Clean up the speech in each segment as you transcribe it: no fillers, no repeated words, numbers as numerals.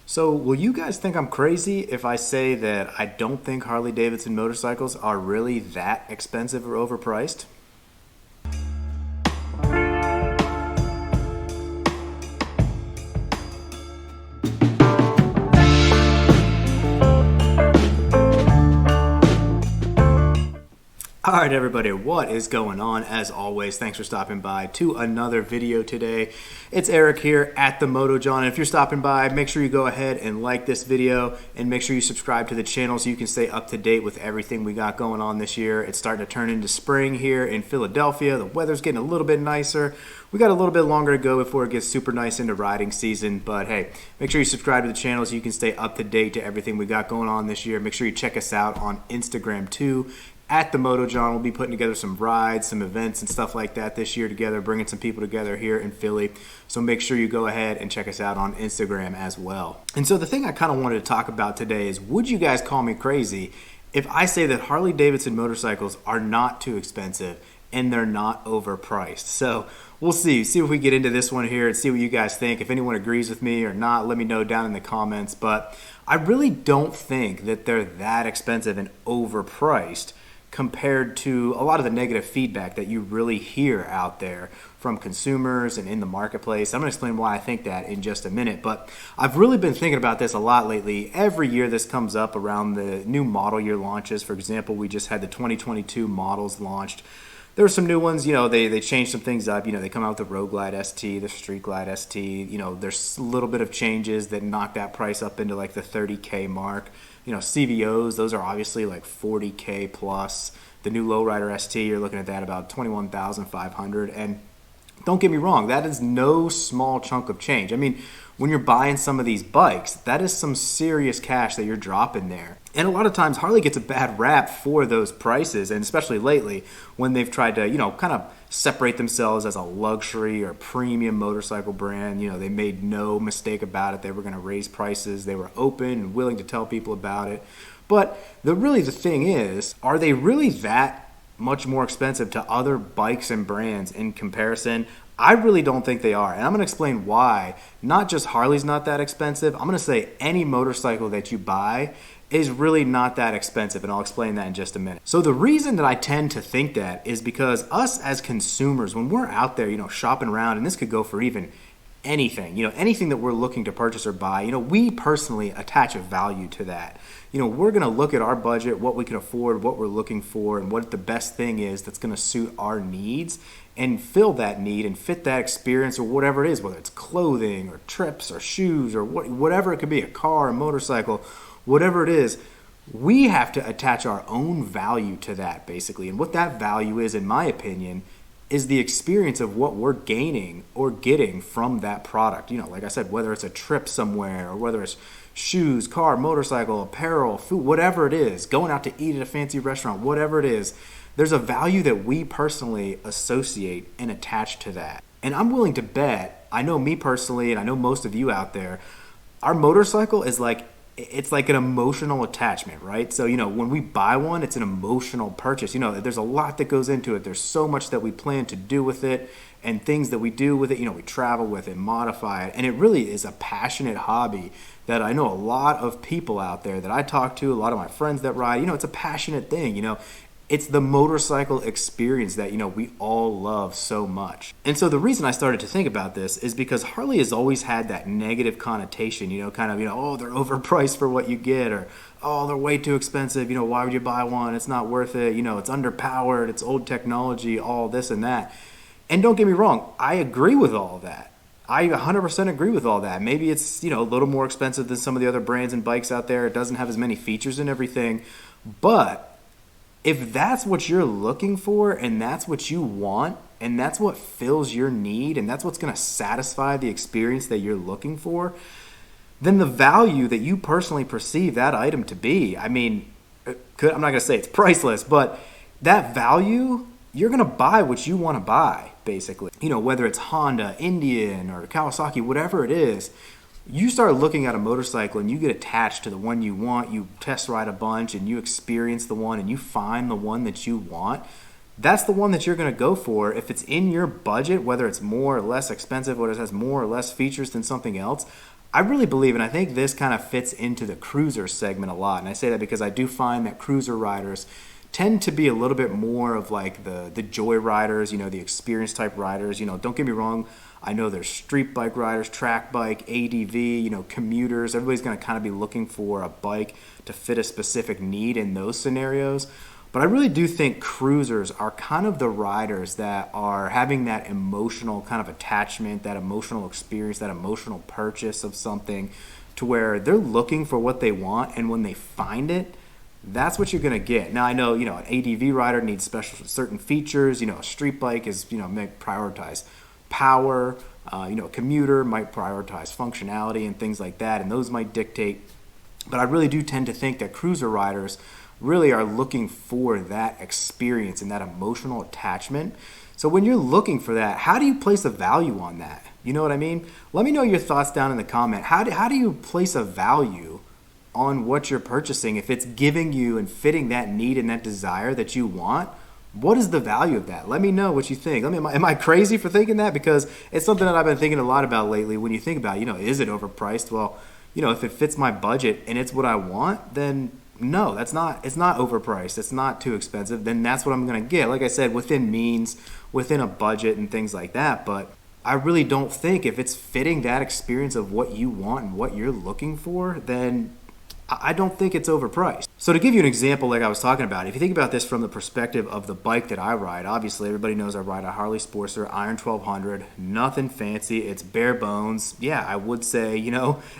So, will you guys think I'm crazy if I say that I don't think Harley Davidson motorcycles are really that expensive or overpriced? All right, everybody, what is going on? As always, thanks for stopping by to another video today. It's Eric here at the Jawn. And if you're stopping by, make sure you go ahead and like this video and make sure you subscribe to the channel so you can stay up to date with everything we got going on this year. It's starting to turn into spring here in Philadelphia. The weather's getting a little bit nicer. We got a little bit longer to go before it gets super nice into riding season, but hey, make sure you subscribe to the channel so you can stay up to date to everything we got going on this year. Make sure you check us out on Instagram too. At the Jawn, we'll be putting together some rides, some events, and stuff like that this year together, bringing some people together here in Philly. So make sure you go ahead and check us out on Instagram as well. And so the thing I kind of wanted to talk about today is, would you guys call me crazy if I say that Harley Davidson motorcycles are not too expensive and they're not overpriced? So we'll see if we get into this one here and see what you guys think. If anyone agrees with me or not, let me know down in the comments. But I really don't think that they're that expensive and overpriced compared to a lot of the negative feedback that you really hear out there from consumers and in the marketplace. I'm going to explain why I think that in just a minute, but I've really been thinking about this a lot lately. Every year this comes up around the new model year launches. For example, we just had the 2022 models launched. There were some new ones, they changed some things up. They come out with the Road Glide ST, the Street Glide ST. There's a little bit of changes that knock that price up into like the 30K mark. CVOs, those are obviously like 40K plus. The new Lowrider ST, you're looking at that about 21,500. And don't get me wrong, that is no small chunk of change. I mean, when you're buying some of these bikes, that is some serious cash that you're dropping there. And a lot of times Harley gets a bad rap for those prices, and especially lately when they've tried to, kind of separate themselves as a luxury or premium motorcycle brand. They made no mistake about it. They were going to raise prices. They were open and willing to tell people about it. But the thing is, are they really that much more expensive to other bikes and brands in comparison? I really don't think they are, and I'm going to explain why. Not just Harley's not that expensive. I'm going to say any motorcycle that you buy is really not that expensive, and I'll explain that in just a minute. So the reason that I tend to think that is because us as consumers, when we're out there, shopping around, and this could go for even anything, anything that we're looking to purchase or buy, we personally attach a value to that. We're going to look at our budget, what we can afford, what we're looking for, and what the best thing is that's going to suit our needs and fill that need and fit that experience or whatever it is, whether it's clothing or trips or shoes or whatever it could be, a car, a motorcycle, whatever it is. We have to attach our own value to that, basically. And what that value is, in my opinion, is the experience of what we're gaining or getting from that product. Like I said, whether it's a trip somewhere or whether it's shoes, car, motorcycle, apparel, food, whatever it is, going out to eat at a fancy restaurant, whatever it is, there's a value that we personally associate and attach to that. And I'm willing to bet, I know me personally, and I know most of you out there, our motorcycle is it's like an emotional attachment, right? So, when we buy one, it's an emotional purchase. There's a lot that goes into it. There's so much that we plan to do with it and things that we do with it. We travel with it, modify it, and it really is a passionate hobby that I know a lot of people out there that I talk to, a lot of my friends that ride, it's a passionate thing, It's the motorcycle experience that, we all love so much. And so the reason I started to think about this is because Harley has always had that negative connotation, oh, they're overpriced for what you get, or, oh, they're way too expensive, why would you buy one? It's not worth it, it's underpowered, it's old technology, all this and that. And don't get me wrong, I agree with all of that. I 100% agree with all that. Maybe it's, a little more expensive than some of the other brands and bikes out there. It doesn't have as many features and everything, but if that's what you're looking for and that's what you want and that's what fills your need and that's what's going to satisfy the experience that you're looking for, then the value that you personally perceive that item to be, I'm not going to say it's priceless, but that value, you're going to buy what you want to buy, basically. Whether it's Honda, Indian, or Kawasaki, whatever it is, you start looking at a motorcycle and you get attached to the one you want, you test ride a bunch and you experience the one and you find the one that you want, that's the one that you're going to go for. If it's in your budget, whether it's more or less expensive, whether it has more or less features than something else, I really believe, and I think this kind of fits into the cruiser segment a lot. And I say that because I do find that cruiser riders tend to be a little bit more of like the joy riders, the experience type riders. Don't get me wrong. I know there's street bike riders, track bike, ADV, commuters. Everybody's going to kind of be looking for a bike to fit a specific need in those scenarios. But I really do think cruisers are kind of the riders that are having that emotional kind of attachment, that emotional experience, that emotional purchase of something to where they're looking for what they want, and when they find it, that's what you're going to get. Now, I know, an ADV rider needs certain features. A street bike is, may prioritize power. A commuter might prioritize functionality and things like that, and those might dictate. But I really do tend to think that cruiser riders really are looking for that experience and that emotional attachment. So when you're looking for that, how do you place a value on that? You know what I mean? Let me know your thoughts down in the comment. How do you place a value on what you're purchasing if it's giving you and fitting that need and that desire that you want? What is the value of that? Let me know what you think. Am I crazy for thinking that? Because it's something that I've been thinking a lot about lately. When you think about, is it overpriced? Well, if it fits my budget and it's what I want, then no, it's not overpriced. It's not too expensive. Then that's what I'm going to get. Like I said, within means, within a budget and things like that. But I really don't think if it's fitting that experience of what you want and what you're looking for, then I don't think it's overpriced. So to give you an example like I was talking about, if you think about this from the perspective of the bike that I ride, obviously everybody knows I ride a Harley Sportster Iron 1200, nothing fancy, it's bare bones. Yeah, I would say,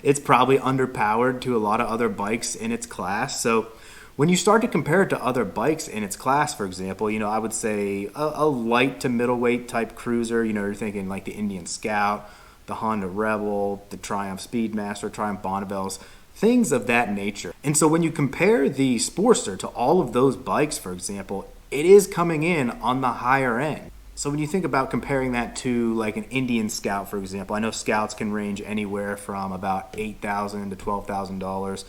it's probably underpowered to a lot of other bikes in its class. So when you start to compare it to other bikes in its class, for example, I would say a light to middleweight type cruiser, you're thinking like the Indian Scout, the Honda Rebel, the Triumph Speedmaster, Triumph Bonneville's, things of that nature. And so when you compare the Sportster to all of those bikes, for example, it is coming in on the higher end. So when you think about comparing that to like an Indian Scout, for example, I know Scouts can range anywhere from about $8,000 to $12,000.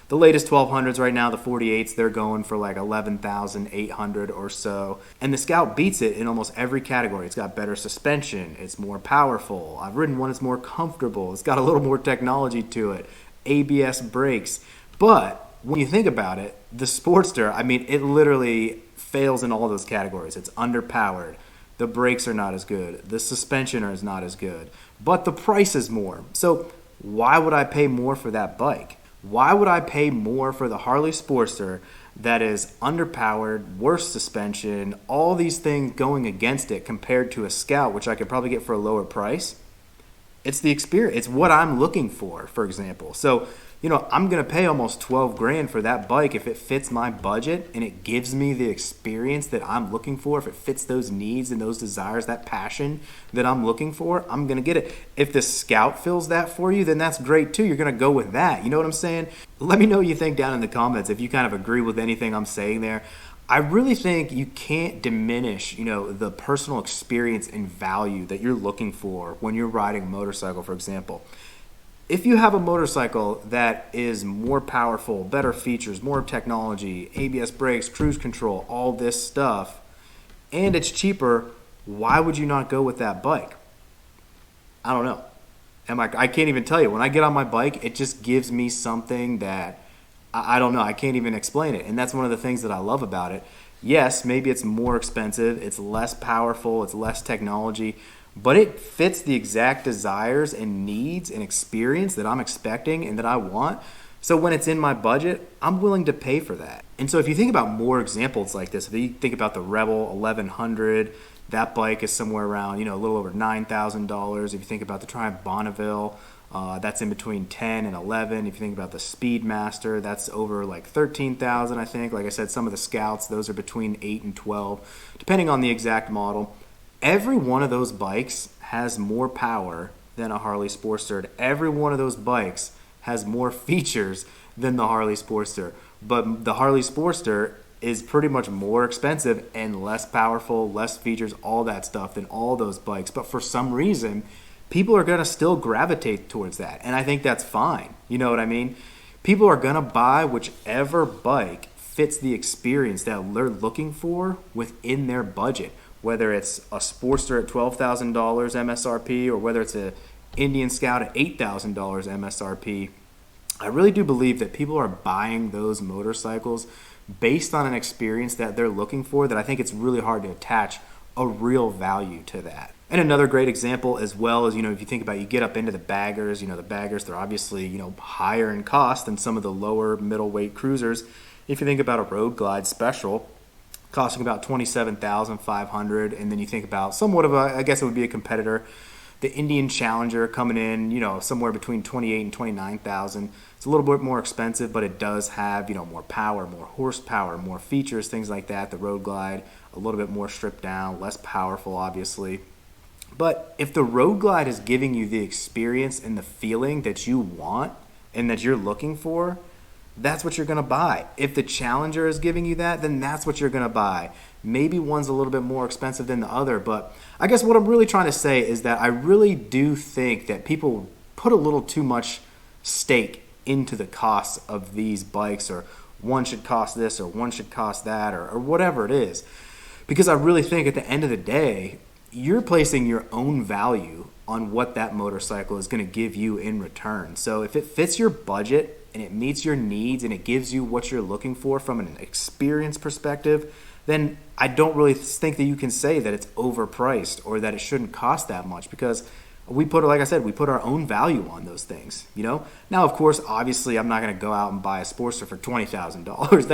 The latest 1200s right now, the 48s, they're going for like 11,800 or so. And the Scout beats it in almost every category. It's got better suspension. It's more powerful. I've ridden one that's more comfortable. It's got a little more technology to it. ABS brakes. But when you think about it, the Sportster, it literally fails in all those categories. It's underpowered. The brakes are not as good. The suspension is not as good. But the price is more. So why would I pay more for that bike? Why would I pay more for the Harley Sportster that is underpowered, worse suspension, all these things going against it compared to a Scout, which I could probably get for a lower price? It's the experience. It's what I'm looking for example. So, I'm going to pay almost 12 grand for that bike if it fits my budget and it gives me the experience that I'm looking for. If it fits those needs and those desires, that passion that I'm looking for, I'm going to get it. If the Scout fills that for you, then that's great too. You're going to go with that. You know what I'm saying? Let me know what you think down in the comments if you kind of agree with anything I'm saying there. I really think you can't diminish, the personal experience and value that you're looking for when you're riding a motorcycle, for example. If you have a motorcycle that is more powerful, better features, more technology, ABS brakes, cruise control, all this stuff, and it's cheaper, why would you not go with that bike? I don't know. I can't even tell you. When I get on my bike, it just gives me something that I don't know. I can't even explain it. And that's one of the things that I love about it. Yes, maybe it's more expensive. It's less powerful. It's less technology. But it fits the exact desires and needs and experience that I'm expecting and that I want. So when it's in my budget, I'm willing to pay for that. And so if you think about more examples like this, if you think about the Rebel 1100, that bike is somewhere around, a little over $9,000. If you think about the Triumph Bonneville, that's in between 10 and 11. If you think about the Speedmaster, that's over like 13,000, I think. Like I said, some of the Scouts, those are between 8 and 12, depending on the exact model. Every one of those bikes has more power than a Harley Sportster. Every one of those bikes has more features than the Harley Sportster. But the Harley Sportster is pretty much more expensive and less powerful, less features, all that stuff than all those bikes. But for some reason, people are going to still gravitate towards that. And I think that's fine. You know what I mean? People are going to buy whichever bike fits the experience that they're looking for within their budget. Whether it's a Sportster at $12,000 MSRP or whether it's a Indian Scout at $8,000 MSRP. I really do believe that people are buying those motorcycles based on an experience that they're looking for, that I think it's really hard to attach a real value to that. And another great example as well is, if you think about it, you get up into the baggers, the baggers, they're obviously, higher in cost than some of the lower middleweight cruisers. If you think about a Road Glide Special costing about $27,500, and then you think about somewhat of I guess it would be a competitor, the Indian Challenger coming in, somewhere between $28,000 and $29,000. It's a little bit more expensive, but it does have, more power, more horsepower, more features, things like that. The Road Glide, a little bit more stripped down, less powerful, obviously. But if the Road Glide is giving you the experience and the feeling that you want and that you're looking for, that's what you're going to buy. If the Challenger is giving you that, then that's what you're going to buy. Maybe one's a little bit more expensive than the other, but I guess what I'm really trying to say is that I really do think that people put a little too much stake into the costs of these bikes, or one should cost this or one should cost that, or whatever it is. Because I really think at the end of the day, you're placing your own value on what that motorcycle is going to give you in return. So if it fits your budget and it meets your needs and it gives you what you're looking for from an experience perspective, then I don't really think that you can say that it's overpriced or that it shouldn't cost that much, because we put, like I said, we put our own value on those things, Now, of course, obviously, I'm not going to go out and buy a Sportster for $20,000.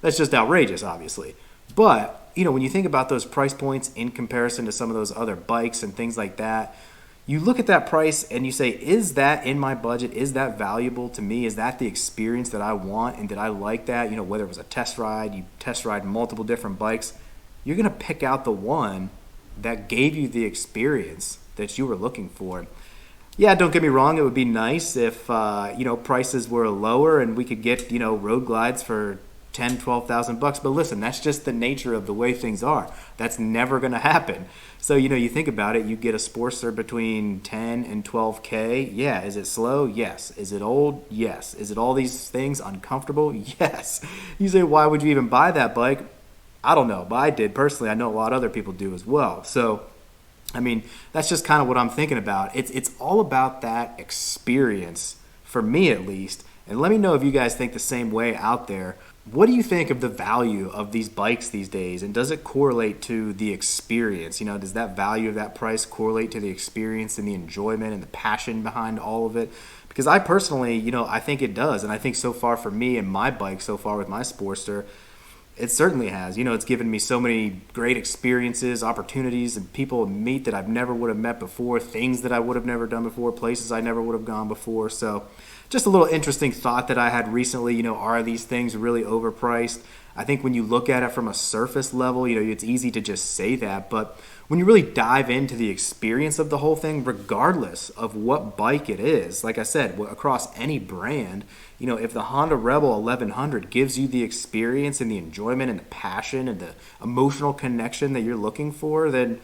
That's just outrageous, obviously. But when you think about those price points in comparison to some of those other bikes and things like that, you look at that price and you say, is that in my budget? Is that valuable to me? Is that the experience that I want? And did I like that? Whether it was a test ride, you test ride multiple different bikes, you're going to pick out the one that gave you the experience that you were looking for. Yeah, don't get me wrong. It would be nice if, prices were lower and we could get, Road Glides for $10,000, $12,000. But listen, that's just the nature of the way things are. That's never going to happen. So, you think about it, you get a Sportster between 10 and 12K. Yeah. Is it slow? Yes. Is it old? Yes. Is it all these things uncomfortable? Yes. You say, why would you even buy that bike? I don't know, but I did personally. I know a lot of other people do as well. So, that's just kind of what I'm thinking about. It's all about that experience, for me at least. And let me know if you guys think the same way out there. What do you think of the value of these bikes these days? And does it correlate to the experience? Does that value of that price correlate to the experience and the enjoyment and the passion behind all of it? Because I personally, I think it does. And I think so far for me and my bike so far with my Sportster, it certainly has. It's given me so many great experiences, opportunities, and people to meet that I've never would have met before, things that I would have never done before, places I never would have gone before. So just a little interesting thought that I had recently, are these things really overpriced? I think when you look at it from a surface level, it's easy to just say that. But when you really dive into the experience of the whole thing, regardless of what bike it is, like I said, across any brand, if the Honda Rebel 1100 gives you the experience and the enjoyment and the passion and the emotional connection that you're looking for, then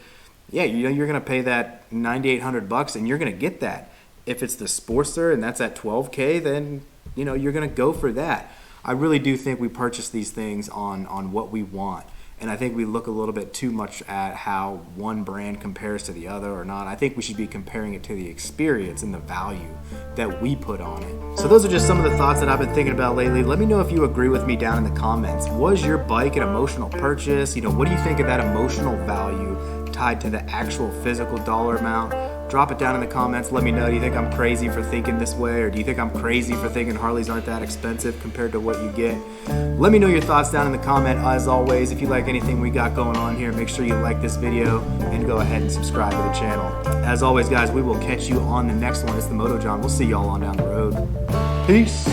yeah, you're going to pay that $9,800 and you're going to get that. If it's the Sportster and that's at $12K, then you're going to go for that. I really do think we purchase these things on what we want. And I think we look a little bit too much at how one brand compares to the other or not. I think we should be comparing it to the experience and the value that we put on it. So those are just some of the thoughts that I've been thinking about lately. Let me know if you agree with me down in the comments. Was your bike an emotional purchase? What do you think of that emotional value tied to the actual physical dollar amount? Drop it down in the comments. Let me know. Do you think I'm crazy for thinking this way? Or do you think I'm crazy for thinking Harleys aren't that expensive compared to what you get? Let me know your thoughts down in the comment. As always, if you like anything we got going on here, make sure you like this video and go ahead and subscribe to the channel. As always, guys, we will catch you on the next one. It's the Moto John. We'll see y'all on down the road. Peace.